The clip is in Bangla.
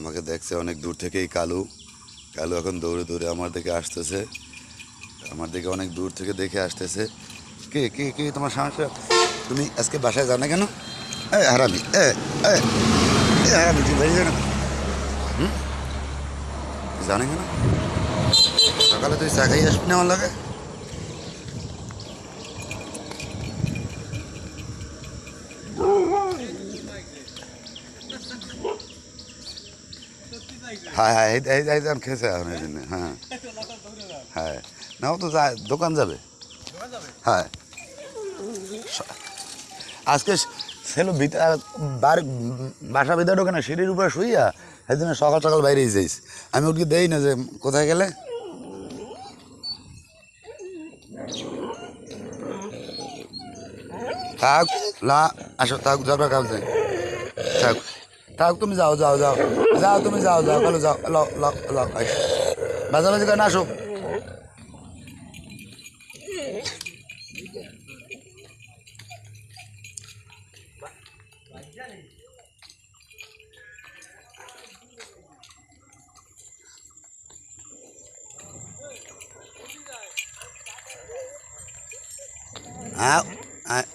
আমাকে দেখছে অনেক দূর থেকেই কালু। কালু এখন দৌড়ে দৌড়ে আমার দিকে আসতেছে, আমার দিকে অনেক দূর থেকে দেখে আসতেছে। কে কে কে তোমার সমস্যা? তুমি আজকে বাসায় যাও না কেন? এ হারামি, এ এ এ হারামি, তুই বাড়ি যাও না? হুম, তুই জানে কেন? সকালে তুই চা খাই আসবি না আমার লাগে? হ্যাঁ হ্যাঁ, এই এই জন খেয়েছে এখন এই জন্য। হ্যাঁ হ্যাঁ, না ও তো যায়, দোকান যাবে। হ্যাঁ, আজকে ছিল বাড়ি, বাসা ভিতরে ঢোকে না, সিঁড়ির উপরে শুইয়া সেই জন্য সকাল সকাল বাইরেই যাইস। আমি ওকে দেই না যে কোথায় গেলে। থাক, না আসো, থাক, দরকার কাউকে থাক, থাক, তুমি যাও যাও যাও যাও, তুমি যাও যাও, কালো যাও, ল ল ল, মাঝামাঝি করে না আসো। হ্যাঁ হ্যাঁ,